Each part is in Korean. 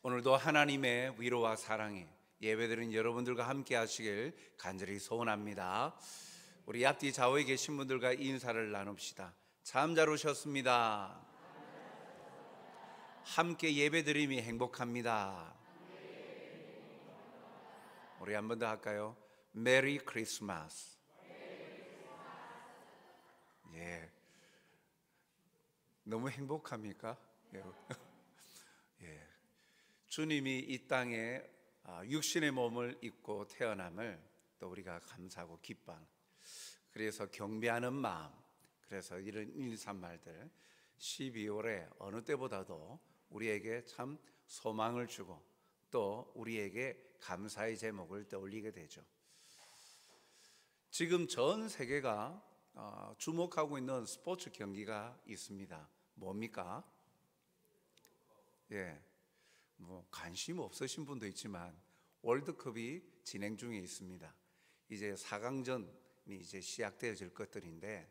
오늘도 하나님의 위로와 사랑이 예배드린 여러분들과 함께 하시길 간절히 소원합니다. 우리 앞뒤 좌우에 계신 분들과 인사를 나눕시다. 참 잘 오셨습니다. 함께 예배드림이 행복합니다. 우리 한 번 더 할까요? 메리 크리스마스. 예, 너무 행복합니까? 예. 주님이 이 땅에 육신의 몸을 입고 태어남을 또 우리가 감사하고 기뻐하는, 그래서 경배하는 마음, 그래서 이런 인사말들 12월에 어느 때보다도 우리에게 참 소망을 주고 또 우리에게 감사의 제목을 떠올리게 되죠. 지금 전 세계가 주목하고 있는 스포츠 경기가 있습니다. 뭡니까? 관심 없으신 분도 있지만 월드컵이 진행 중에 있습니다. 이제 4강전이 이제 시작되어질 것들인데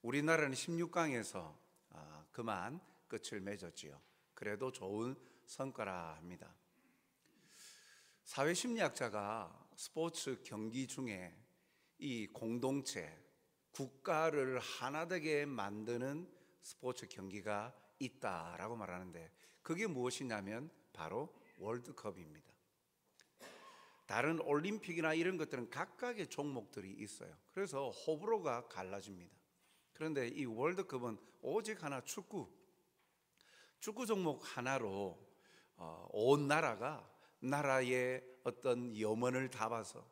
우리나라는 16강에서 그만 끝을 맺었지요. 그래도 좋은 성과라 합니다. 사회심리학자가 스포츠 경기 중에 이 공동체, 국가를 하나 되게 만드는 스포츠 경기가 있다라고 말하는데 그게 무엇이냐면 바로 월드컵입니다. 다른 올림픽이나 이런 것들은 각각의 종목들이 있어요. 그래서 호불호가 갈라집니다. 그런데 이 월드컵은 오직 하나, 축구 종목 하나로 온 나라가 나라의 어떤 염원을 담아서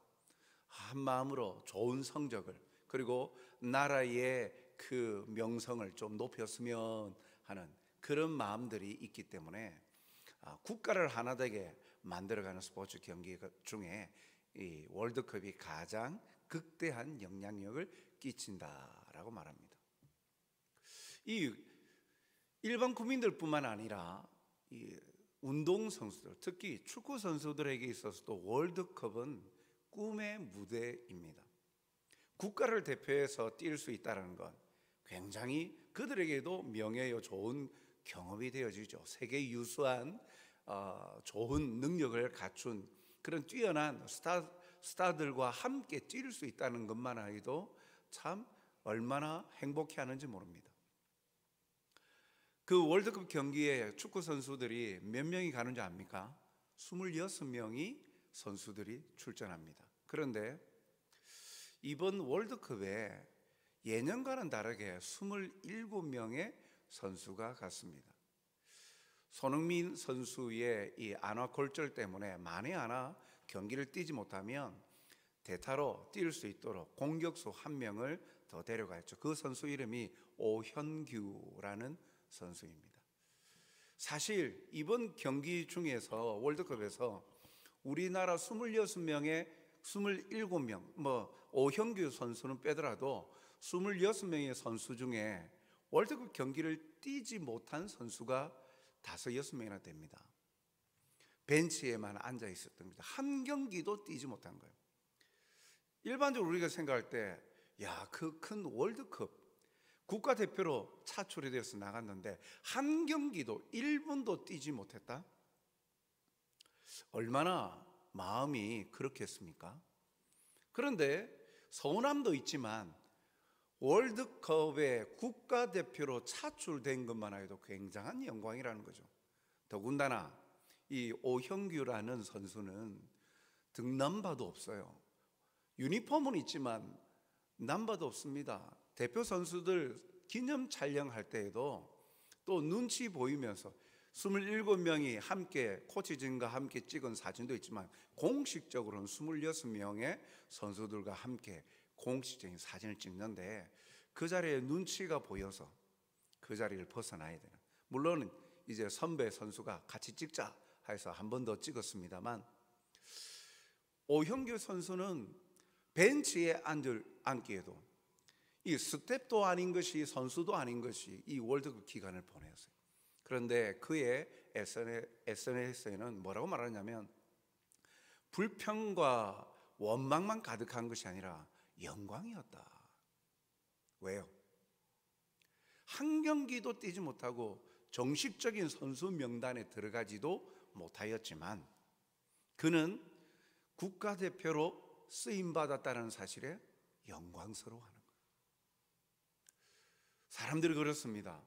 한 마음으로 좋은 성적을, 그리고 나라의 그 명성을 좀 높였으면 하는 그런 마음들이 있기 때문에 국가를 하나 되게 만들어가는 스포츠 경기 중에 이 월드컵이 가장 극대한 영향력을 끼친다라고 말합니다. 이 일반 국민들뿐만 아니라 이 운동 선수들, 특히 축구 선수들에게 있어서도 월드컵은 꿈의 무대입니다. 국가를 대표해서 뛸 수 있다는 건 굉장히 그들에게도 명예요 좋은 경험이 되어지죠. 세계 유수한 좋은 능력을 갖춘 그런 뛰어난 스타들과 함께 뛸 수 있다는 것만 해도 참 얼마나 행복해하는지 모릅니다. 그 월드컵 경기에 축구 선수들이 몇 명이 가는 줄 압니까? 26명이 선수들이 출전합니다. 그런데 이번 월드컵에 예년과는 다르게 27명의 선수가 갔습니다. 손흥민 선수의 이 안화골절 때문에 만에 하나 경기를 뛰지 못하면 대타로 뛸 수 있도록 공격수 한 명을 더 데려갔죠. 그 선수 이름이 오현규라는 선수입니다. 사실 이번 경기 중에서 월드컵에서 우리나라 26명의 27명, 오현규 선수는 빼더라도 26명의 선수 중에 월드컵 경기를 뛰지 못한 선수가 5-6명이나 됩니다. 벤치에만 앉아 있었던 겁니다. 한 경기도 뛰지 못한 거예요. 일반적으로 우리가 생각할 때, 그 큰 월드컵 국가대표로 차출이 되어서 나갔는데 한 경기도 1분도 뛰지 못했다? 얼마나 마음이 그렇겠습니까? 그런데 서운함도 있지만 월드컵에 국가대표로 차출된 것만 해도 굉장한 영광이라는 거죠. 더군다나 이 오형규라는 선수는 등남바도 없어요. 유니폼은 있지만 남바도 없습니다. 대표 선수들 기념 촬영할 때에도 또 눈치 보이면서 27명이 함께 코치진과 함께 찍은 사진도 있지만 공식적으로는 26명의 선수들과 함께 공식적인 사진을 찍는데 그 자리에 눈치가 보여서 그 자리를 벗어나야 되는, 물론 이제 선배 선수가 같이 찍자 해서 한 번 더 찍었습니다만 오형규 선수는 벤치에 앉기에도 이 스텝도 아닌 것이 선수도 아닌 것이 이 월드컵 기간을 보냈어요. 그런데 그의 SNS에는 뭐라고 말하냐면 불평과 원망만 가득한 것이 아니라 영광이었다. 왜요? 한 경기도 뛰지 못하고 정식적인 선수 명단에 들어가지도 못하였지만 그는 국가대표로 쓰임받았다는 사실에 영광스러워하는 거예요. 사람들이 그렇습니다.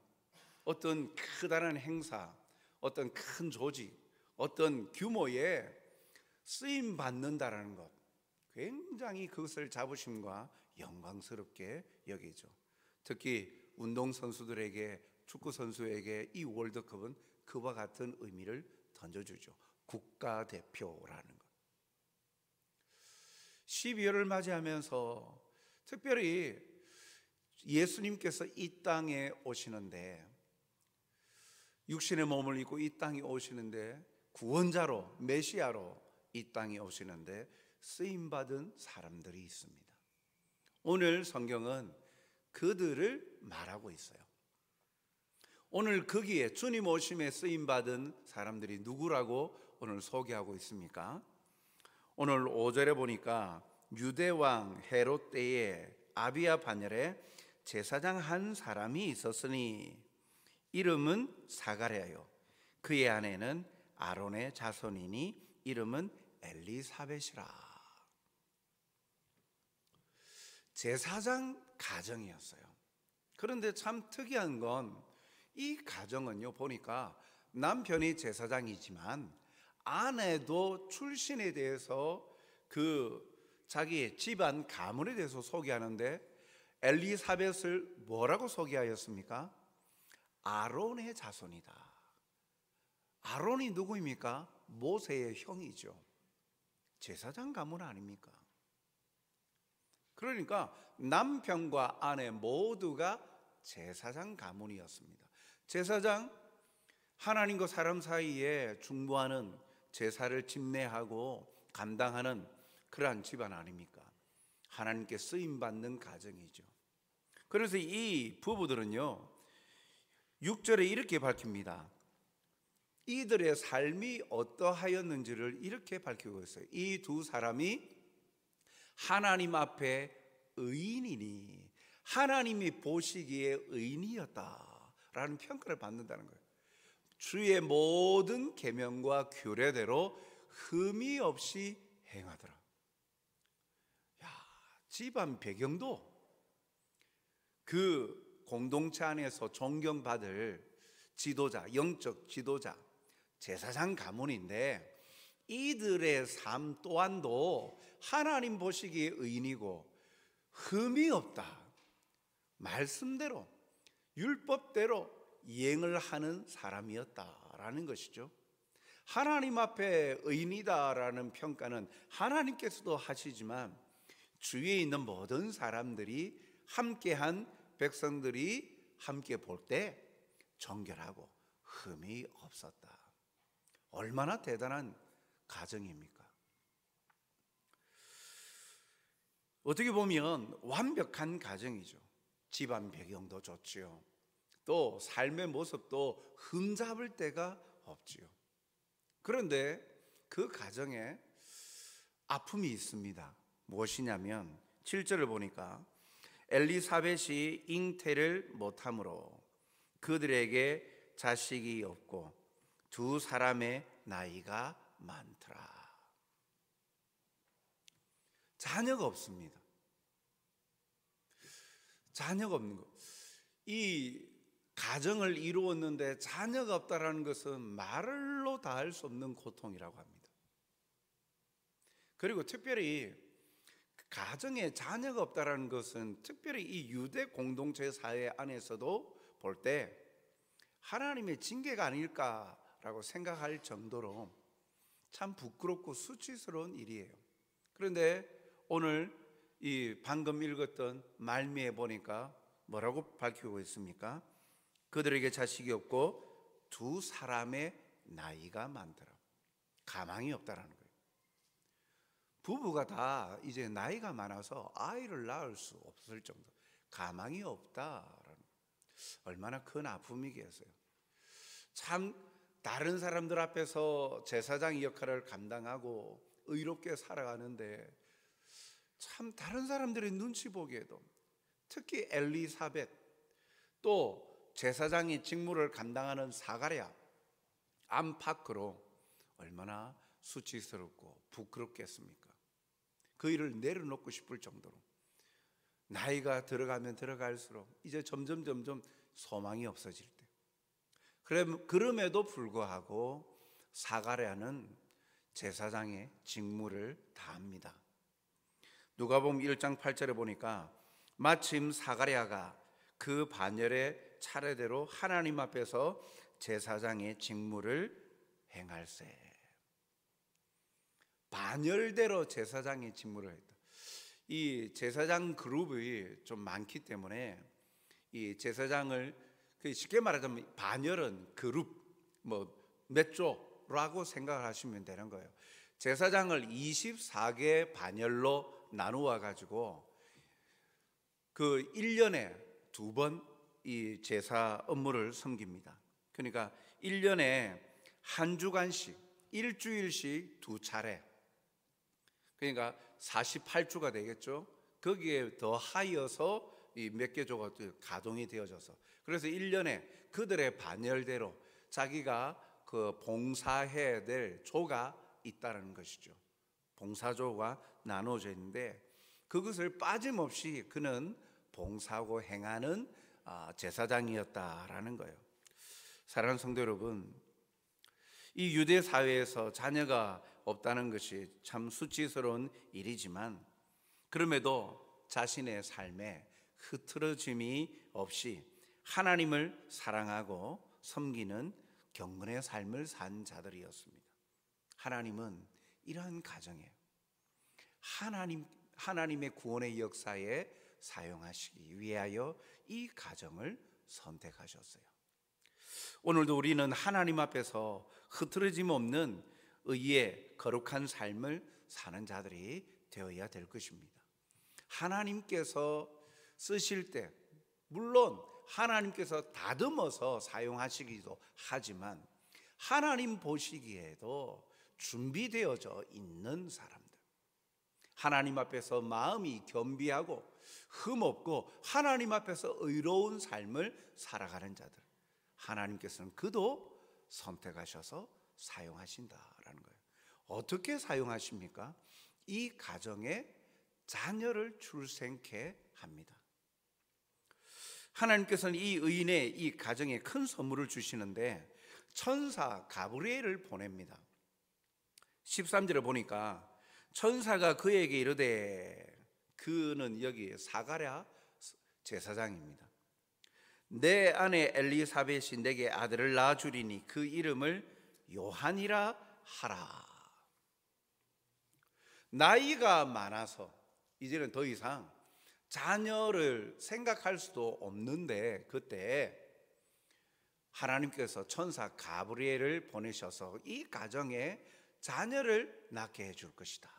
어떤 크다란 행사, 어떤 큰 조직, 어떤 규모에 쓰임받는다라는 것, 굉장히 그것을 자부심과 영광스럽게 여기죠. 특히 운동선수들에게, 축구선수에게 이 월드컵은 그와 같은 의미를 던져주죠. 국가대표라는 것. 12월을 맞이하면서 특별히 예수님께서 이 땅에 오시는데, 육신의 몸을 입고 이 땅에 오시는데, 구원자로, 메시아로 이 땅에 오시는데 쓰임받은 사람들이 있습니다. 오늘 성경은 그들을 말하고 있어요. 오늘 거기에 주님 오심에 쓰임받은 사람들이 누구라고 오늘 소개하고 있습니까? 오늘 5절에 보니까 유대왕 헤롯 때에 아비야 반열에 제사장 한 사람이 있었으니 이름은 사가랴요, 그의 아내는 아론의 자손이니 이름은 엘리사벳이라. 제사장 가정이었어요. 그런데 참 특이한 건 이 가정은요, 보니까 남편이 제사장이지만 아내도 출신에 대해서 자기의 집안 가문에 대해서 소개하는데 엘리사벳을 뭐라고 소개하였습니까? 아론의 자손이다. 아론이 누구입니까? 모세의 형이죠. 제사장 가문 아닙니까? 그러니까 남편과 아내 모두가 제사장 가문이었습니다. 제사장, 하나님과 사람 사이에 중보하는, 제사를 집례하고 감당하는 그러한 집안 아닙니까? 하나님께 쓰임받는 가정이죠. 그래서 이 부부들은요, 6절에 이렇게 밝힙니다. 이들의 삶이 어떠하였는지를 이렇게 밝히고 있어요. 이 두 사람이 하나님 앞에 의인이니, 하나님이 보시기에 의인이었다라는 평가를 받는다는 거예요. 주의 모든 계명과 규례대로 흠이 없이 행하더라. 야, 집안 배경도 그 공동체 안에서 존경받을 지도자, 영적 지도자, 제사장 가문인데 이들의 삶 또한도 하나님 보시기에 의인이고 흠이 없다. 말씀대로, 율법대로 이행을 하는 사람이었다라는 것이죠. 하나님 앞에 의인이다라는 평가는 하나님께서도 하시지만 주위에 있는 모든 사람들이, 함께한 백성들이 함께 볼 때 정결하고 흠이 없었다. 얼마나 대단한 가정입니까? 어떻게 보면 완벽한 가정이죠. 집안 배경도 좋지요. 또 삶의 모습도 흠잡을 데가 없지요. 그런데 그 가정에 아픔이 있습니다. 무엇이냐면 7절을 보니까 엘리사벳이 잉태를 못함으로 그들에게 자식이 없고 두 사람의 나이가 많더라. 자녀가 없습니다. 자녀가 없는 것. 이 가정을 이루었는데 자녀가 없다라는 것은 말로 다 할 수 없는 고통이라고 합니다. 그리고 특별히 가정에 자녀가 없다라는 것은 특별히 이 유대 공동체 사회 안에서도 볼 때 하나님의 징계가 아닐까라고 생각할 정도로 참 부끄럽고 수치스러운 일이에요. 그런데 오늘 이 방금 읽었던 말미에 보니까 뭐라고 밝히고 있습니까? 그들에게 자식이 없고 두 사람의 나이가 많더라. 가망이 없다라는 거예요. 부부가 다 이제 나이가 많아서 아이를 낳을 수 없을 정도, 가망이 없다라는, 얼마나 큰 아픔이겠어요. 참 다른 사람들 앞에서 제사장 역할을 감당하고 의롭게 살아가는데 참 다른 사람들의 눈치 보기에도, 특히 엘리사벳, 또 제사장의 직무를 감당하는 사가랴 안팎으로 얼마나 수치스럽고 부끄럽겠습니까? 그 일을 내려놓고 싶을 정도로 나이가 들어가면 들어갈수록 이제 점점 소망이 없어질 때, 그럼에도 불구하고 사가랴는 제사장의 직무를 다합니다. 누가복음 1장 8절에 보니까 마침 사가랴가 그 반열의 차례대로 하나님 앞에서 제사장의 직무를 행할세. 반열대로 제사장의 직무를 했다. 이 제사장 그룹이 좀 많기 때문에 이 제사장을 쉽게 말하자면 반열은 그룹 몇 조라고 생각을 하시면 되는 거예요. 제사장을 24개 반열로 나누어 가지고 그 1년에 2번 이 제사 업무를 섬깁니다. 그러니까 1년에 한 주간씩 일주일씩 2차례, 그러니까 48주가 되겠죠. 거기에 더 하여서 이 몇 개 조가 가동이 되어져서, 그래서 1년에 그들의 반열대로 자기가 그 봉사해야 될 조가 있다는 것이죠. 봉사조가 나눠져 있는데 그것을 빠짐없이 그는 봉사하고 행하는 제사장이었다라는 거예요. 사랑하는 성도 여러분, 이 유대 사회에서 자녀가 없다는 것이 참 수치스러운 일이지만 그럼에도 자신의 삶에 흐트러짐이 없이 하나님을 사랑하고 섬기는 경건의 삶을 산 자들이었습니다. 하나님은 이러한 가정에 하나님의 구원의 역사에 사용하시기 위하여 이 가정을 선택하셨어요. 오늘도 우리는 하나님 앞에서 흐트러짐 없는 의의 거룩한 삶을 사는 자들이 되어야 될 것입니다. 하나님께서 쓰실 때 물론 하나님께서 다듬어서 사용하시기도 하지만 하나님 보시기에도 준비되어져 있는 사람들, 하나님 앞에서 마음이 겸비하고 흠없고 하나님 앞에서 의로운 삶을 살아가는 자들, 하나님께서는 그도 선택하셔서 사용하신다라는 거예요. 어떻게 사용하십니까? 이 가정에 자녀를 출생케 합니다. 하나님께서는 이 의인의 이 가정에 큰 선물을 주시는데 천사 가브리엘을 보냅니다. 13절에 보니까 천사가 그에게 이르되, 그는 여기 사가랴 제사장입니다. 내 아내 엘리사벳이 내게 아들을 낳아주리니 그 이름을 요한이라 하라. 나이가 많아서 이제는 더 이상 자녀를 생각할 수도 없는데 그때 하나님께서 천사 가브리엘을 보내셔서 이 가정에 자녀를 낳게 해줄 것이다.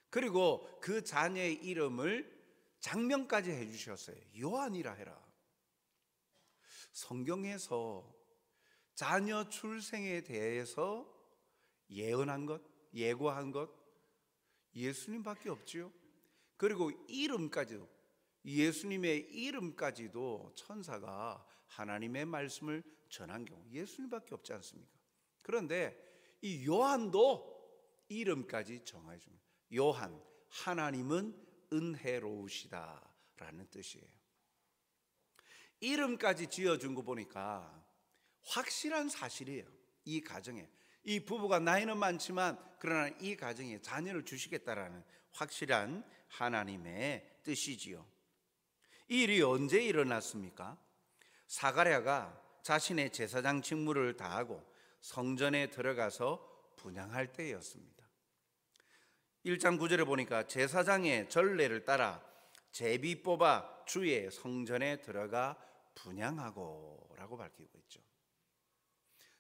그리고 그 자녀의 이름을 장명까지 해주셨어요. 요한이라 해라. 성경에서 자녀 출생에 대해서 예언한 것, 예고한 것 예수님밖에 없지요. 그리고 이름까지도, 예수님의 이름까지도 천사가 하나님의 말씀을 전한 경우 예수님밖에 없지 않습니까? 그런데 이 요한도 이름까지 정해 줍니다. 요한, 하나님은 은혜로우시다라는 뜻이에요. 이름까지 지어준 거 보니까 확실한 사실이에요. 이 가정에, 이 부부가 나이는 많지만 그러나 이 가정에 자녀를 주시겠다라는 확실한 하나님의 뜻이지요. 이 일이 언제 일어났습니까? 사가랴가 자신의 제사장 직무를 다하고 성전에 들어가서 분향할 때였습니다. 1장 9절에 보니까 제사장의 전례를 따라 제비 뽑아 주의 성전에 들어가 분향하고 라고 밝히고 있죠.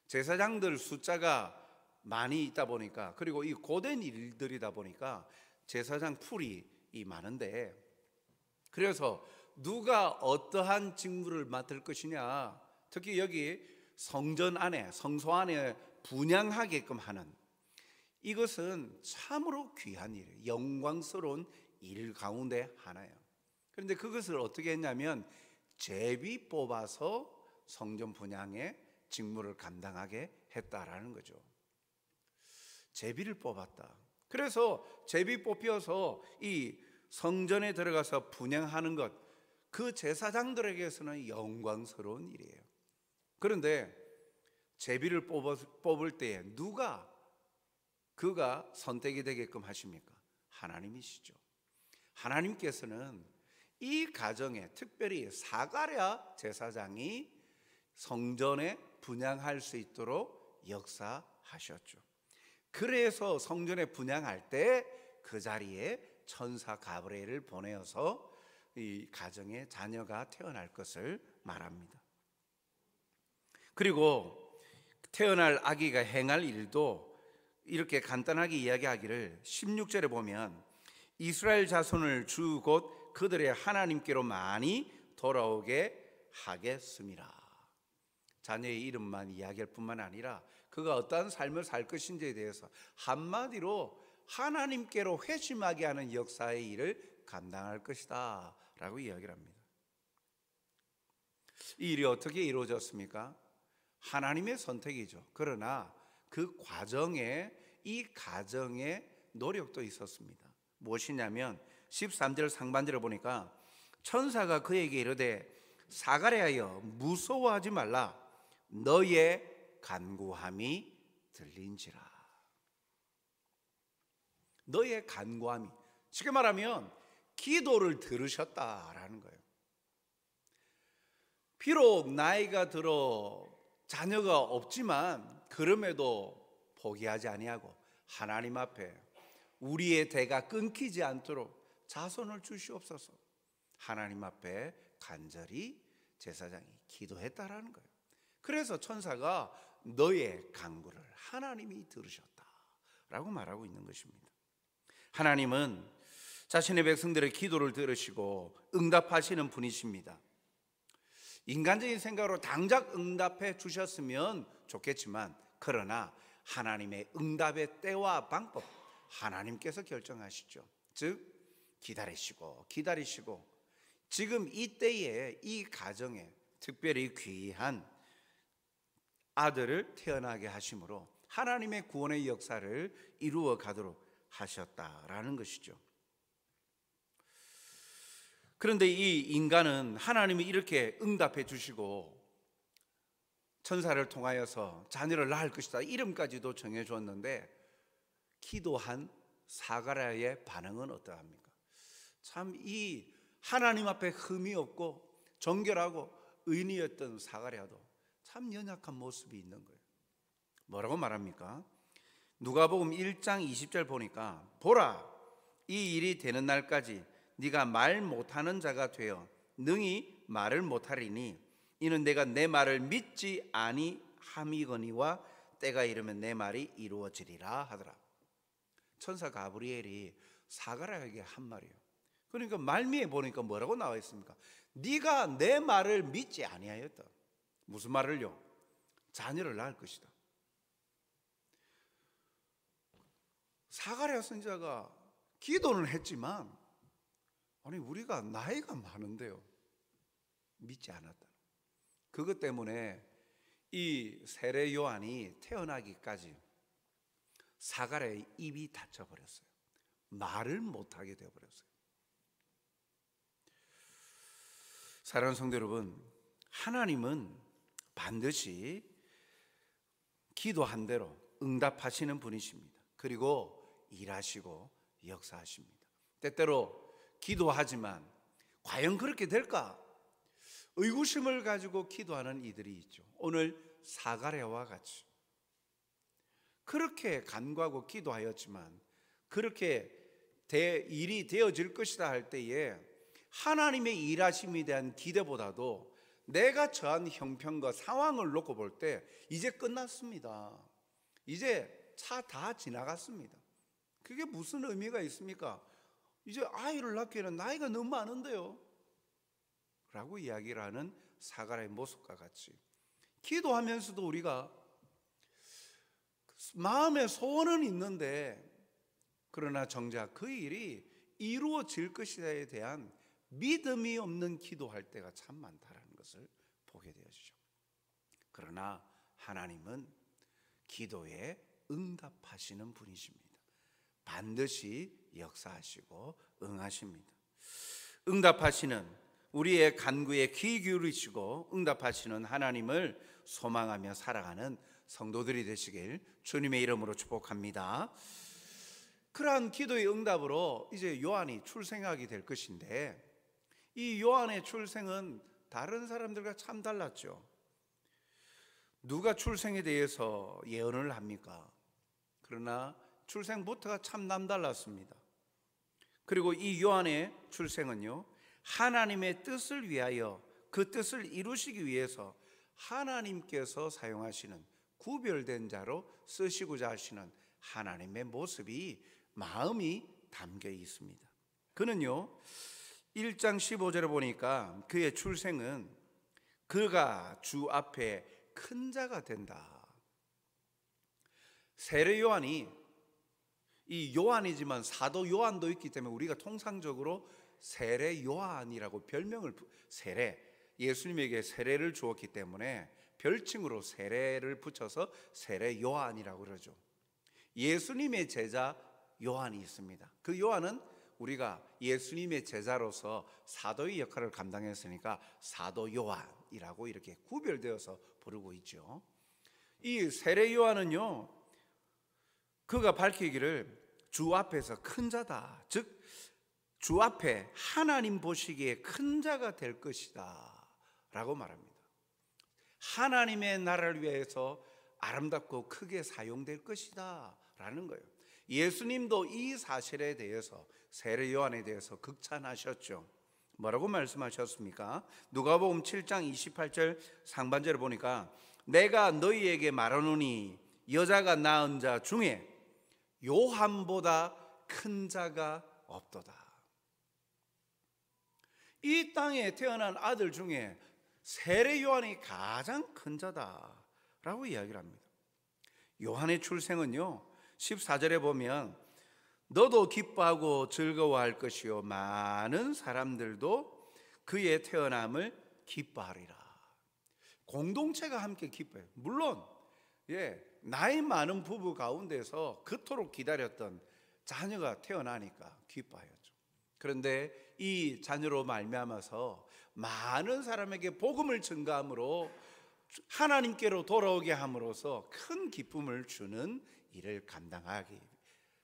제사장들 숫자가 많이 있다 보니까, 그리고 이 고된 일들이다 보니까 제사장 풀이 많은데, 그래서 누가 어떠한 직무를 맡을 것이냐, 특히 여기 성전 안에, 성소 안에 분향하게끔 하는 이것은 참으로 귀한 일이에요. 영광스러운 일 가운데 하나예요. 그런데 그것을 어떻게 했냐면 제비 뽑아서 성전 분향의 직무를 감당하게 했다라는 거죠. 제비를 뽑았다. 그래서 제비 뽑혀서 이 성전에 들어가서 분향하는 것, 그 제사장들에게서는 영광스러운 일이에요. 그런데 제비를 뽑을 때에 그가 선택이 되게끔 하십니까? 하나님이시죠. 하나님께서는 이 가정에 특별히 사가랴 제사장이 성전에 분향할 수 있도록 역사하셨죠. 그래서 성전에 분향할 때 그 자리에 천사 가브리엘을 보내어서 이 가정에 자녀가 태어날 것을 말합니다. 그리고 태어날 아기가 행할 일도 이렇게 간단하게 이야기하기를 16절에 보면 이스라엘 자손을 주 곧 그들의 하나님께로 많이 돌아오게 하겠습니다. 자녀의 이름만 이야기할 뿐만 아니라 그가 어떠한 삶을 살 것인지에 대해서 한마디로 하나님께로 회심하게 하는 역사의 일을 감당할 것이다 라고 이야기를 합니다. 이 일이 어떻게 이루어졌습니까? 하나님의 선택이죠. 그러나 그 과정에 이 가정의 노력도 있었습니다. 무엇이냐면 13절 상반절을 보니까 천사가 그에게 이르되 사가랴여 무서워하지 말라 너의 간구함이 들린지라. 너의 간구함이, 쉽게 말하면 기도를 들으셨다라는 거예요. 비록 나이가 들어 자녀가 없지만 그럼에도 포기하지 아니하고 하나님 앞에 우리의 대가 끊기지 않도록 자손을 주시옵소서 하나님 앞에 간절히 제사장이 기도했다라는 거예요. 그래서 천사가 너의 간구를 하나님이 들으셨다라고 말하고 있는 것입니다. 하나님은 자신의 백성들의 기도를 들으시고 응답하시는 분이십니다. 인간적인 생각으로 당장 응답해 주셨으면 좋겠지만 그러나 하나님의 응답의 때와 방법 하나님께서 결정하시죠. 즉 기다리시고 지금 이 때에 이 가정에 특별히 귀한 아들을 태어나게 하심으로 하나님의 구원의 역사를 이루어 가도록 하셨다라는 것이죠. 그런데 이 인간은 하나님이 이렇게 응답해 주시고 천사를 통하여서 자녀를 낳을 것이다 이름까지도 정해 주었는데 기도한 사가랴의 반응은 어떠합니까? 참 이 하나님 앞에 흠이 없고 정결하고 의인이었던 사가랴도 참 연약한 모습이 있는 거예요. 뭐라고 말합니까? 누가복음 1장 20절 보니까 보라 이 일이 되는 날까지 네가 말 못하는 자가 되어 능히 말을 못하리니 이는 내가 내 말을 믿지 아니함이거니와 때가 이르면 내 말이 이루어지리라 하더라. 천사 가브리엘이 사가랴에게 한 말이에요. 그러니까 말미에 보니까 뭐라고 나와 있습니까? 네가 내 말을 믿지 아니하였다. 무슨 말을요? 자녀를 낳을 것이다. 사가랴 선지자가 기도는 했지만 아니 우리가 나이가 많은데요 믿지 않았다. 그것 때문에 이 세례 요한이 태어나기까지 사가랴의 입이 닫혀버렸어요. 말을 못하게 되어버렸어요. 사랑하는 성도 여러분, 하나님은 반드시 기도한 대로 응답하시는 분이십니다. 그리고 일하시고 역사하십니다. 때때로 기도하지만 과연 그렇게 될까? 의구심을 가지고 기도하는 이들이 있죠. 오늘 사가랴와 같이 그렇게 간구하고 기도하였지만 그렇게 일이 되어질 것이다 할 때에 하나님의 일하심에 대한 기대보다도 내가 처한 형편과 상황을 놓고 볼 때 이제 끝났습니다. 이제 차 다 지나갔습니다. 그게 무슨 의미가 있습니까? 이제 아이를 낳기에는 나이가 너무 많은데요 라고 이야기를 하는 사가랴의 모습과 같이 기도하면서도 우리가 마음의 소원은 있는데 그러나 정작 그 일이 이루어질 것이다에 대한 믿음이 없는 기도할 때가 참 많다라는 것을 보게 되어지죠. 그러나 하나님은 기도에 응답하시는 분이십니다. 반드시 역사하시고 응하십니다. 응답하시는, 우리의 간구에 귀 기울이시고 응답하시는 하나님을 소망하며 살아가는 성도들이 되시길 주님의 이름으로 축복합니다. 그러한 기도의 응답으로 이제 요한이 출생하게 될 것인데, 이 요한의 출생은 다른 사람들과 참 달랐죠. 누가 출생에 대해서 예언을 합니까? 그러나 출생부터가 참 남달랐습니다. 그리고 이 요한의 출생은요, 하나님의 뜻을 위하여, 그 뜻을 이루시기 위해서 하나님께서 사용하시는 구별된 자로 쓰시고자 하시는 하나님의 모습이, 마음이 담겨 있습니다. 그는요, 1장 15절에 보니까 그의 출생은 그가 주 앞에 큰 자가 된다. 세례 요한이, 이 요한이지만 사도 요한도 있기 때문에 우리가 통상적으로 세례 요한이라고 별명을, 세례, 예수님에게 세례를 주었기 때문에 별칭으로 세례를 붙여서 세례 요한이라고 그러죠. 예수님의 제자 요한이 있습니다. 그 요한은 우리가 예수님의 제자로서 사도의 역할을 감당했으니까 사도 요한이라고 이렇게 구별되어서 부르고 있죠. 이 세례 요한은요, 그가 밝히기를 주 앞에서 큰 자다, 즉 주 앞에 하나님 보시기에 큰 자가 될 것이다 라고 말합니다. 하나님의 나라를 위해서 아름답고 크게 사용될 것이다 라는 거예요. 예수님도 이 사실에 대해서, 세례 요한에 대해서 극찬하셨죠. 뭐라고 말씀하셨습니까? 누가복음 7장 28절 상반절을 보니까 내가 너희에게 말하노니 여자가 낳은 자 중에 요한보다 큰 자가 없도다. 이 땅에 태어난 아들 중에 세례 요한이 가장 큰 자다라고 이야기를 합니다. 요한의 출생은요, 14절에 보면 너도 기뻐하고 즐거워할 것이요 많은 사람들도 그의 태어남을 기뻐하리라. 공동체가 함께 기뻐해요. 물론 나이 많은 부부 가운데서 그토록 기다렸던 자녀가 태어나니까 기뻐하였죠. 그런데 이 자녀로 말미암아서 많은 사람에게 복음을 증가함으로 하나님께로 돌아오게 함으로써 큰 기쁨을 주는 일을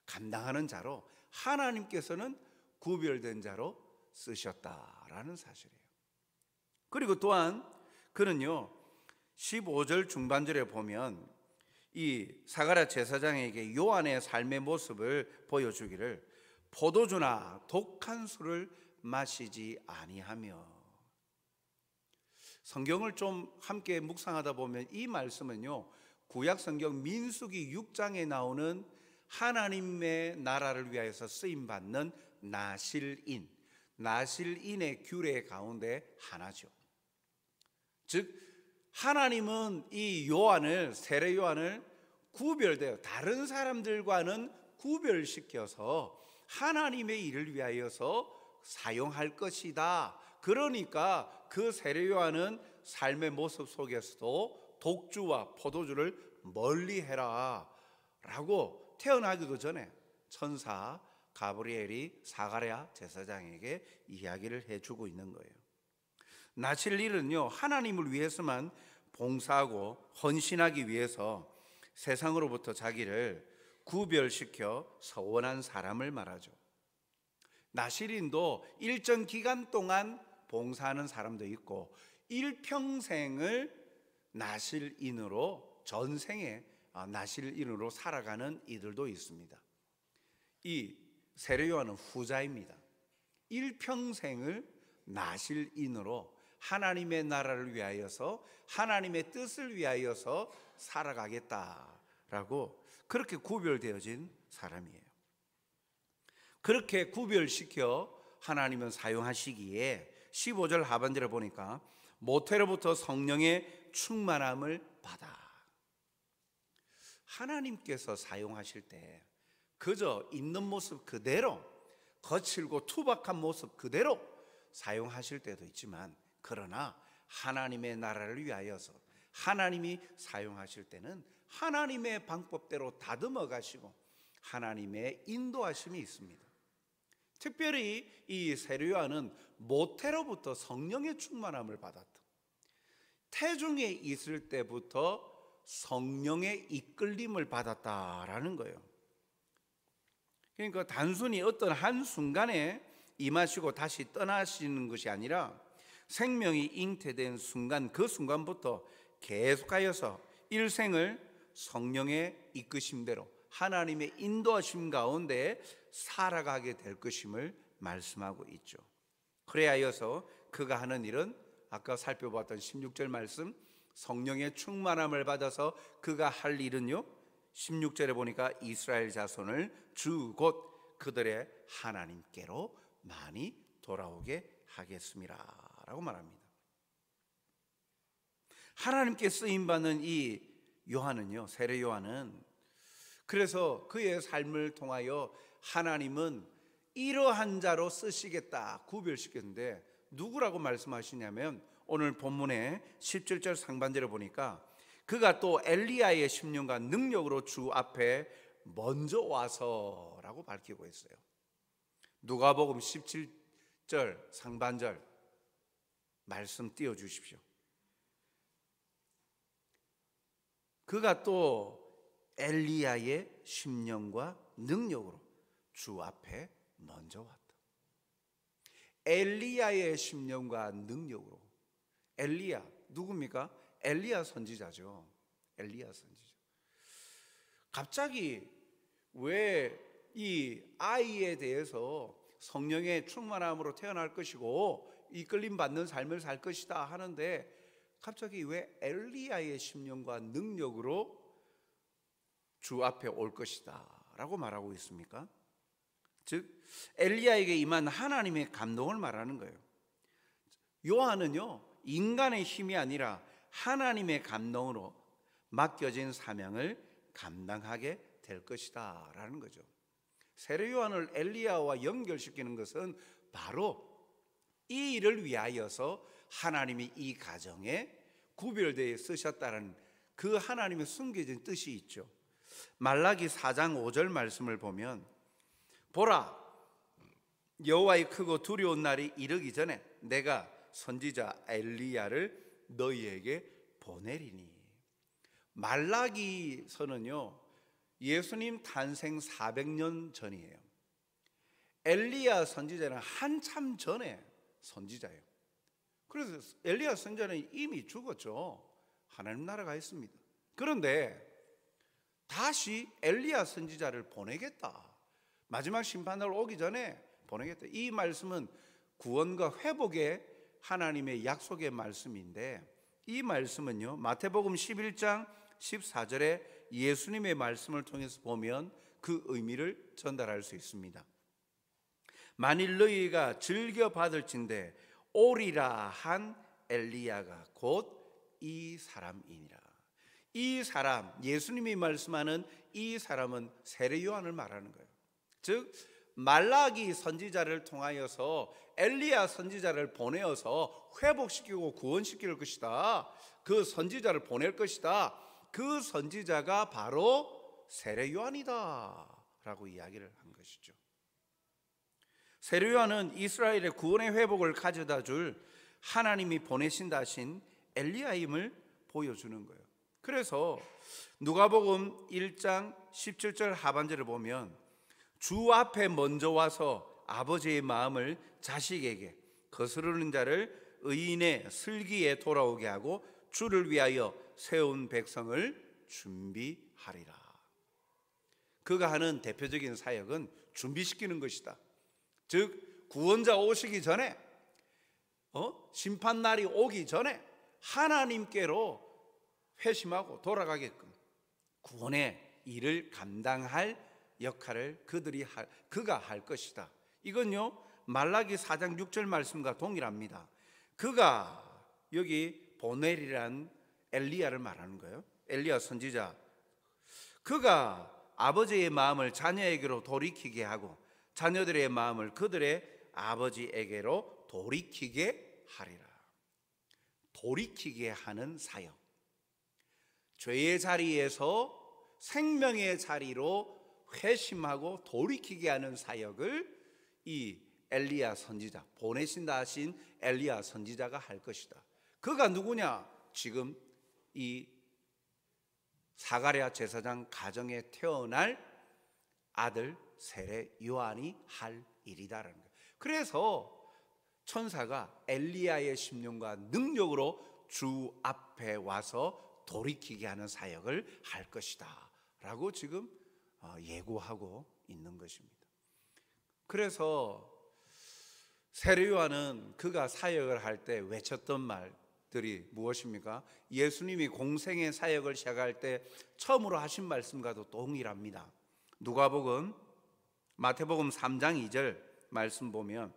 감당하는 자로 하나님께서는 구별된 자로 쓰셨다라는 사실이에요. 그리고 또한 그는요, 15절 중반절에 보면 이 사가랴 제사장에게 요한의 삶의 모습을 보여주기를 포도주나 독한 술을 마시지 아니하며. 성경을 좀 함께 묵상하다 보면 이 말씀은요, 구약 성경 민수기 6장에 나오는 하나님의 나라를 위하여서 쓰임 받는 나실인의 규례 가운데 하나죠. 즉 하나님은 이 요한을, 세례 요한을 구별되어 다른 사람들과는 구별시켜서 하나님의 일을 위하여서 사용할 것이다. 그러니까 그 세례 요한은 삶의 모습 속에서도 독주와 포도주를 멀리해라 라고 태어나기도 전에 천사 가브리엘이 사가랴 제사장에게 이야기를 해주고 있는 거예요. 나실일은요, 하나님을 위해서만 봉사하고 헌신하기 위해서 세상으로부터 자기를 구별시켜 서원한 사람을 말하죠. 나실인도 일정 기간 동안 봉사하는 사람도 있고 일평생을 나실인으로, 전생에 나실인으로 살아가는 이들도 있습니다. 이 세례 요한은 후자입니다. 일평생을 나실인으로 하나님의 나라를 위하여서, 하나님의 뜻을 위하여서 살아가겠다라고 그렇게 구별되어진 사람이에요. 그렇게 구별시켜 하나님은 사용하시기에 15절 하반절에 보니까 모태로부터 성령의 충만함을 받아. 하나님께서 사용하실 때 그저 있는 모습 그대로, 거칠고 투박한 모습 그대로 사용하실 때도 있지만, 그러나 하나님의 나라를 위하여서, 하나님이 사용하실 때는 하나님의 방법대로 다듬어 가시고 하나님의 인도하심이 있습니다. 특별히 이 세례요한은 모태로부터 성령의 충만함을 받았다. 태중에 있을 때부터 성령의 이끌림을 받았다라는 거예요. 그러니까 단순히 어떤 한순간에 임하시고 다시 떠나시는 것이 아니라 생명이 잉태된 순간, 그 순간부터 계속하여서 일생을 성령의 이끄심대로 하나님의 인도하심 가운데 살아가게 될 것임을 말씀하고 있죠. 그래야여서 그가 하는 일은 아까 살펴봤던 16절 말씀, 성령의 충만함을 받아서 그가 할 일은요, 16절에 보니까 이스라엘 자손을 주 곧 그들의 하나님께로 많이 돌아오게 하겠습니다 라고 말합니다. 하나님께 쓰임받는 이 요한은요, 세례 요한은, 그래서 그의 삶을 통하여 하나님은 이러한 자로 쓰시겠다 구별시켰는데 누구라고 말씀하시냐면 오늘 본문의 17절 상반절에 보니까 그가 또 엘리야의 심령과 능력으로 주 앞에 먼저 와서라고 밝히고 있어요. 누가복음 17절 상반절 말씀 띄워주십시오. 그가 또 엘리야의 심령과 능력으로 주 앞에 먼저 왔다. 엘리야의 심령과 능력으로. 엘리야 누굽니까? 엘리야 선지자죠. 엘리야 선지자. 갑자기 왜 이 아이에 대해서 성령의 충만함으로 태어날 것이고 이끌림 받는 삶을 살 것이다 하는데 갑자기 왜 엘리야의 심령과 능력으로 주 앞에 올 것이다 라고 말하고 있습니까? 즉 엘리야에게 임한 하나님의 감동을 말하는 거예요. 요한은요, 인간의 힘이 아니라 하나님의 감동으로 맡겨진 사명을 감당하게 될 것이다 라는 거죠. 세례 요한을 엘리야와 연결시키는 것은 바로 이 일을 위하여서 하나님이 이 가정에 구별되어 쓰셨다는 그 하나님의 숨겨진 뜻이 있죠. 말라기 4장 5절 말씀을 보면 보라, 여호와의 크고 두려운 날이 이르기 전에 내가 선지자 엘리야를 너희에게 보내리니. 말라기서는요, 예수님 탄생 400년 전이에요. 엘리야 선지자는 한참 전에 선지자예요. 그래서 엘리야 선지자는 이미 죽었죠. 하나님 나라가 있습니다. 그런데 다시 엘리야 선지자를 보내겠다, 마지막 심판날 오기 전에 보내겠다. 이 말씀은 구원과 회복의 하나님의 약속의 말씀인데 이 말씀은요, 마태복음 11장 14절에 예수님의 말씀을 통해서 보면 그 의미를 전달할 수 있습니다. 만일 너희가 즐겨 받을진대 오리라 한 엘리야가 곧 이 사람이니라. 이 사람, 예수님이 말씀하는 이 사람은 세례 요한을 말하는 거예요. 즉 말라기 선지자를 통하여서 엘리야 선지자를 보내어서 회복시키고 구원시킬 것이다. 그 선지자를 보낼 것이다. 그 선지자가 바로 세례 요한이다 라고 이야기를 한 것이죠. 세례 요한은 이스라엘의 구원의 회복을 가져다 줄 하나님이 보내신다 하신 엘리야임을 보여주는 거예요. 그래서 누가복음 1장 17절 하반절을 보면 주 앞에 먼저 와서 아버지의 마음을 자식에게 거스르는 자를 의인의 슬기에 돌아오게 하고 주를 위하여 세운 백성을 준비하리라. 그가 하는 대표적인 사역은 준비시키는 것이다. 즉 구원자 오시기 전에 심판날이 오기 전에 하나님께로 회심하고 돌아가게끔 구원의 일을 감당할 역할을 그가 할 것이다. 이건요 말라기 4장 6절 말씀과 동일합니다. 그가 여기 보넬이란 엘리야를 말하는 거예요. 엘리야 선지자. 그가 아버지의 마음을 자녀에게로 돌이키게 하고 자녀들의 마음을 그들의 아버지에게로 돌이키게 하리라. 돌이키게 하는 사역. 죄의 자리에서 생명의 자리로 회심하고 돌이키게 하는 사역을 이 엘리야 선지자, 보내신다 하신 엘리야 선지자가 할 것이다. 그가 누구냐? 지금 이 사가랴 제사장 가정에 태어날 아들 세례 요한이 할 일이다라는 거예요. 그래서 천사가 엘리야의 심령과 능력으로 주 앞에 와서 돌이키게 하는 사역을 할 것이다 라고 지금 예고하고 있는 것입니다. 그래서 세례 요한은 그가 사역을 할 때 외쳤던 말들이 무엇입니까? 예수님이 공생의 사역을 시작할 때 처음으로 하신 말씀과도 동일합니다. 누가복음, 마태복음 3장 2절 말씀 보면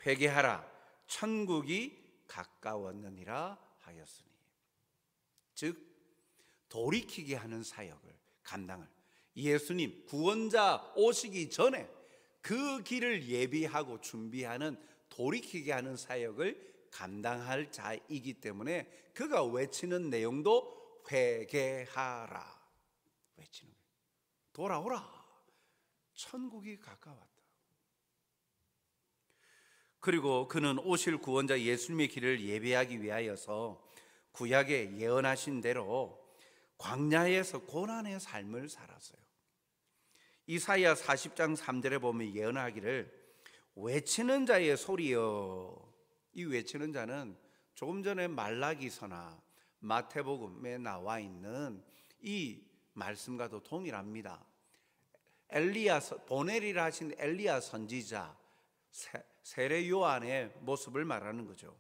회개하라 천국이 가까웠느니라 하였으니, 즉 돌이키게 하는 사역을 감당을, 예수님 구원자 오시기 전에 그 길을 예비하고 준비하는 돌이키게 하는 사역을 감당할 자이기 때문에 그가 외치는 내용도 회개하라, 외치는 거예요. 돌아오라, 천국이 가까웠다. 그리고 그는 오실 구원자 예수님의 길을 예배하기 위하여서 구약에 예언하신 대로 광야에서 고난의 삶을 살았어요. 이사야 40장 3절에 보면 예언하기를 외치는 자의 소리여. 이 외치는 자는 조금 전에 말라기서나 마태복음에 나와 있는 이 말씀과도 동일합니다. 엘리야, 보내리라 하신 엘리야 선지자 세례 요한의 모습을 말하는 거죠.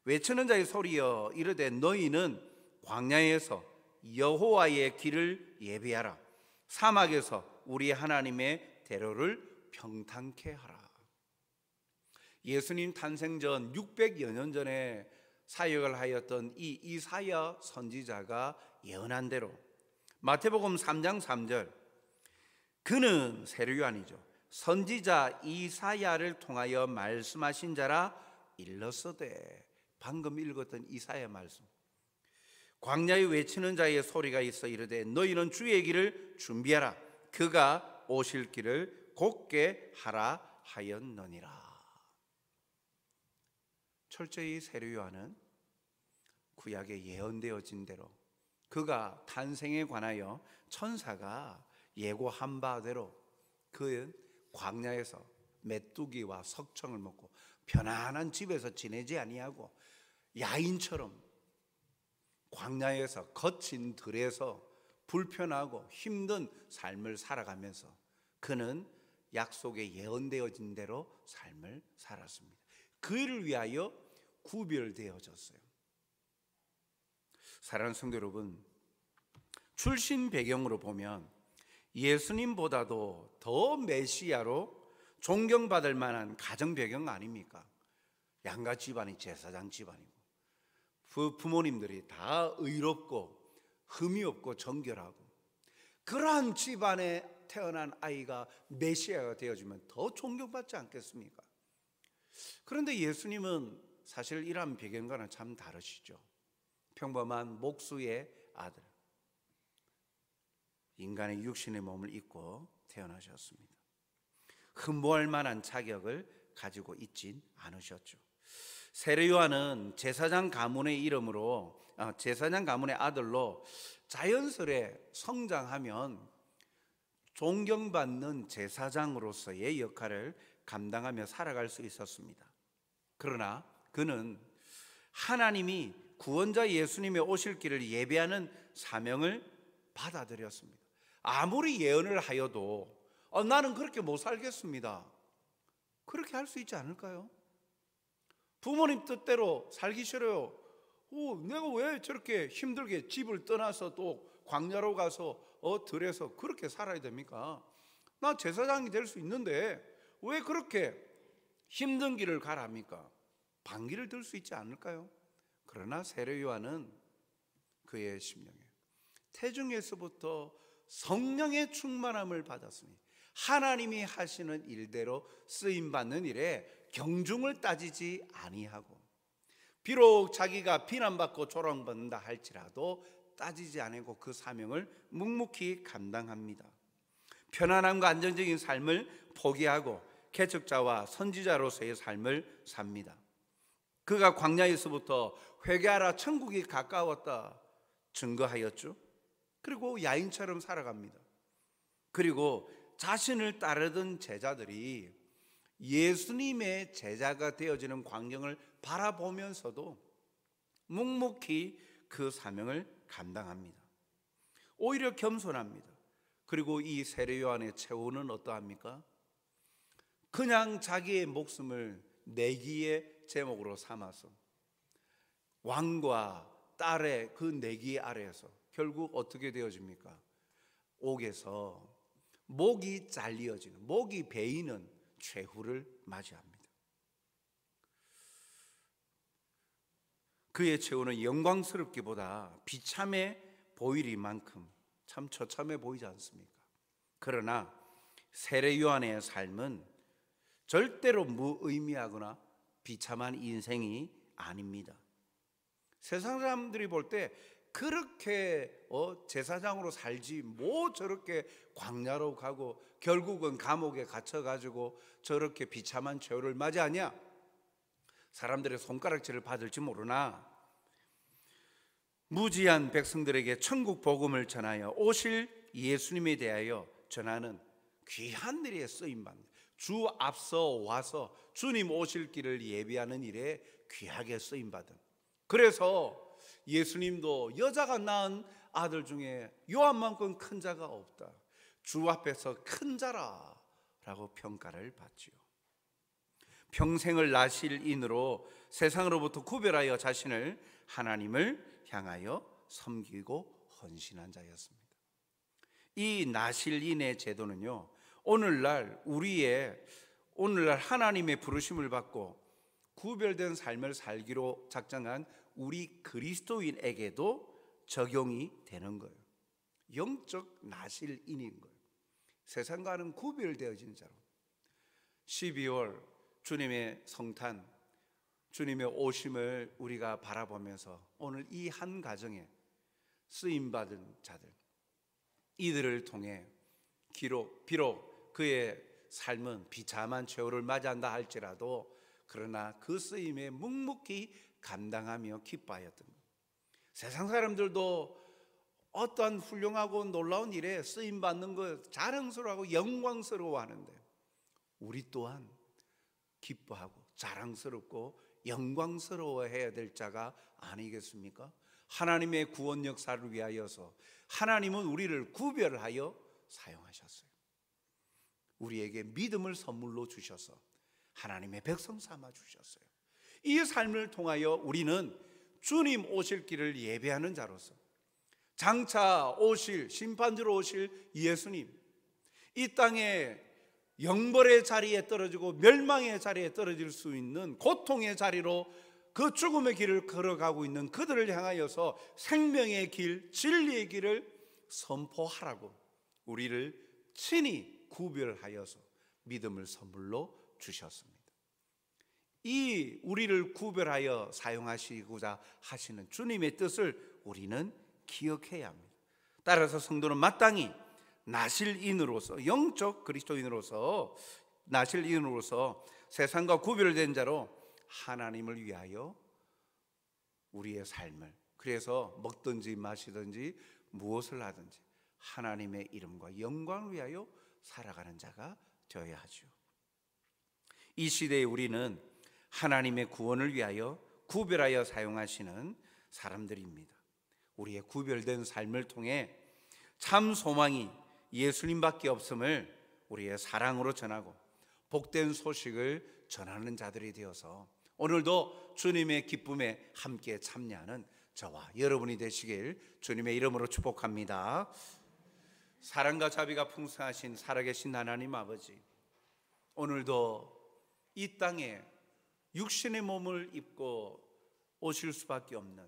외치는 자의 소리여 이르되 너희는 광야에서 여호와의 길을 예비하라, 사막에서 우리 하나님의 대로를 평탄케 하라. 예수님 탄생 전 600여 년 전에 사역을 하였던 이 이사야 선지자가 예언한 대로 마태복음 3장 3절, 그는 세례 요한이죠, 선지자 이사야를 통하여 말씀하신 자라 일렀으되, 방금 읽었던 이사야 말씀, 광야에 외치는 자의 소리가 있어 이르되 너희는 주의 길을 준비하라, 그가 오실 길을 곧게 하라 하였느니라. 철저히 세례 요한은 구약에 예언되어진 대로 그가 탄생에 관하여 천사가 예고한 바대로 그는 광야에서 메뚜기와 석청을 먹고 편안한 집에서 지내지 아니하고 야인처럼 광야에서 거친 들에서 불편하고 힘든 삶을 살아가면서 그는 약속에 예언되어진 대로 삶을 살았습니다. 그 일을 위하여 구별되어졌어요. 사랑하는 성도 여러분, 출신 배경으로 보면 예수님보다도 더 메시아로 존경받을 만한 가정 배경 아닙니까? 양가 집안이 제사장 집안이고 부모님들이 다 의롭고 흠이 없고 정결하고, 그러한 집안에 태어난 아이가 메시아가 되어주면 더 존경받지 않겠습니까? 그런데 예수님은 사실 이러한 배경과는 참 다르시죠. 평범한 목수의 아들, 인간의 육신의 몸을 입고 태어나셨습니다. 흠모할 만한 자격을 가지고 있진 않으셨죠. 세례 요한은 제사장 가문의 이름으로 제사장 가문의 아들로 자연스레 성장하면 존경받는 제사장으로서의 역할을 감당하며 살아갈 수 있었습니다. 그러나 그는 하나님이 구원자 예수님의 오실 길을 예배하는 사명을 받아들였습니다. 아무리 예언을 하여도 나는 그렇게 못 살겠습니다, 그렇게 할 수 있지 않을까요? 부모님 뜻대로 살기 싫어요. 내가 왜 저렇게 힘들게 집을 떠나서 또 광야로 가서 들에서 그렇게 살아야 됩니까? 나 제사장이 될 수 있는데 왜 그렇게 힘든 길을 가라 합니까? 반기를 들 수 있지 않을까요? 그러나 세례 요한은 그의 심령에 태중에서부터 성령의 충만함을 받았으니 하나님이 하시는 일대로 쓰임받는 일에 경중을 따지지 아니하고, 비록 자기가 비난받고 조롱받는다 할지라도 따지지 않고 그 사명을 묵묵히 감당합니다. 편안함과 안정적인 삶을 포기하고 개척자와 선지자로서의 삶을 삽니다. 그가 광야에서부터 회개하라 천국이 가까웠다 증거하였죠. 그리고 야인처럼 살아갑니다. 그리고 자신을 따르던 제자들이 예수님의 제자가 되어지는 광경을 바라보면서도 묵묵히 그 사명을 감당합니다. 오히려 겸손합니다. 그리고 이 세례 요한의 최후는 어떠합니까? 그냥 자기의 목숨을 내기의 제목으로 삼아서 왕과 딸의 그 내기 아래에서 결국 어떻게 되어집니까? 옥에서 목이 잘리어지는, 목이 베이는 최후를 맞이합니다. 그의 최후는 영광스럽기보다 비참해 보이리만큼 참 처참해 보이지 않습니까? 그러나 세례 요한의 삶은 절대로 무의미하거나 비참한 인생이 아닙니다. 세상 사람들이 볼 때 그렇게 제사장으로 살지 뭐 저렇게 광야로 가고 결국은 감옥에 갇혀가지고 저렇게 비참한 최후를 맞이하냐, 사람들의 손가락질을 받을지 모르나 무지한 백성들에게 천국 복음을 전하여 오실 예수님에 대하여 전하는 귀한 일에 쓰임받는, 주 앞서 와서 주님 오실 길을 예비하는 일에 귀하게 쓰임받은, 그래서 예수님도 여자가 낳은 아들 중에 요한만큼 큰 자가 없다, 주 앞에서 큰 자라 라고 평가를 받지요. 평생을 나실인으로 세상으로부터 구별하여 자신을 하나님을 향하여 섬기고 헌신한 자였습니다. 이 나실인의 제도는요, 오늘날 하나님의 부르심을 받고 구별된 삶을 살기로 작정한 우리 그리스도인에게도 적용이 되는 거예요. 영적 나실인인 거예요. 세상과는 구별되어진 자로. 12월 주님의 성탄, 주님의 오심을 우리가 바라보면서 오늘 이 한 가정에 쓰임받은 자들, 이들을 통해 비록 그의 삶은 비참한 최후를 맞이한다 할지라도 그러나 그 쓰임에 묵묵히 감당하며 기뻐하였던 것. 세상 사람들도 어떠한 훌륭하고 놀라운 일에 쓰임받는 것 자랑스러워하고 영광스러워하는데 우리 또한 기뻐하고 자랑스럽고 영광스러워해야 될 자가 아니겠습니까? 하나님의 구원 역사를 위하여서 하나님은 우리를 구별하여 사용하셨어요. 우리에게 믿음을 선물로 주셔서 하나님의 백성 삼아 주셨어요. 이 삶을 통하여 우리는 주님 오실 길을 예배하는 자로서 장차 오실 심판주로 오실 예수님, 이 땅에 영벌의 자리에 떨어지고 멸망의 자리에 떨어질 수 있는 고통의 자리로 그 죽음의 길을 걸어가고 있는 그들을 향하여서 생명의 길, 진리의 길을 선포하라고 우리를 친히 구별하여서 믿음을 선물로 주셨습니다. 이 우리를 구별하여 사용하시고자 하시는 주님의 뜻을 우리는 기억해야 합니다. 따라서 성도는 마땅히 나실인으로서, 영적 그리스도인으로서, 나실인으로서 세상과 구별된 자로 하나님을 위하여 우리의 삶을, 그래서 먹든지 마시든지 무엇을 하든지 하나님의 이름과 영광을 위하여 살아가는 자가 되어야 하죠. 이 시대에 우리는 하나님의 구원을 위하여 구별하여 사용하시는 사람들입니다. 우리의 구별된 삶을 통해 참 소망이 예수님밖에 없음을 우리의 사랑으로 전하고 복된 소식을 전하는 자들이 되어서 오늘도 주님의 기쁨에 함께 참여하는 저와 여러분이 되시길 주님의 이름으로 축복합니다. 사랑과 자비가 풍성하신 살아계신 하나님 아버지, 오늘도 이 땅에 육신의 몸을 입고 오실 수밖에 없는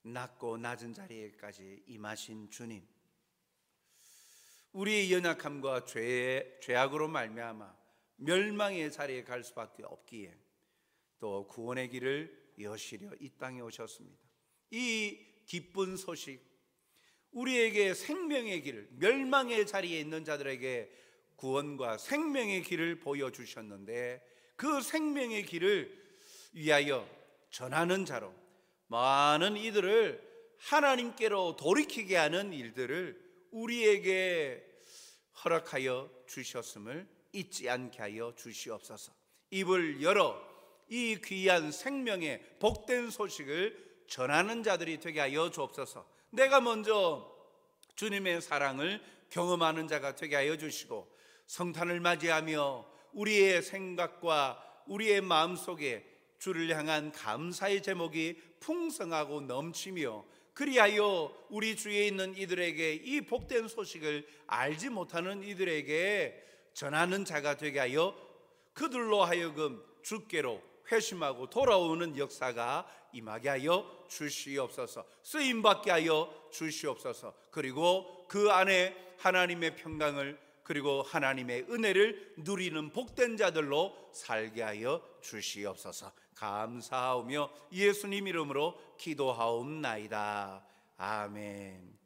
낮고 낮은 자리에까지 임하신 주님, 우리의 연약함과 죄악으로 말미암아 멸망의 자리에 갈 수밖에 없기에 또 구원의 길을 여시려 이 땅에 오셨습니다. 이 기쁜 소식, 우리에게 생명의 길, 멸망의 자리에 있는 자들에게 구원과 생명의 길을 보여주셨는데, 그 생명의 길을 위하여 전하는 자로 많은 이들을 하나님께로 돌이키게 하는 일들을 우리에게 허락하여 주셨음을 잊지 않게 하여 주시옵소서. 입을 열어 이 귀한 생명의 복된 소식을 전하는 자들이 되게 하여 주옵소서. 내가 먼저 주님의 사랑을 경험하는 자가 되게 하여 주시고, 성탄을 맞이하며 우리의 생각과 우리의 마음속에 주를 향한 감사의 제목이 풍성하고 넘치며, 그리하여 우리 주위에 있는 이들에게 이 복된 소식을 알지 못하는 이들에게 전하는 자가 되게 하여 그들로 하여금 주께로 회심하고 돌아오는 역사가 임하게 하여 주시옵소서. 쓰임받게 하여 주시옵소서. 그리고 그 안에 하나님의 평강을, 그리고 하나님의 은혜를 누리는 복된 자들로 살게 하여 주시옵소서. 감사하오며 예수님 이름으로 기도하옵나이다. 아멘.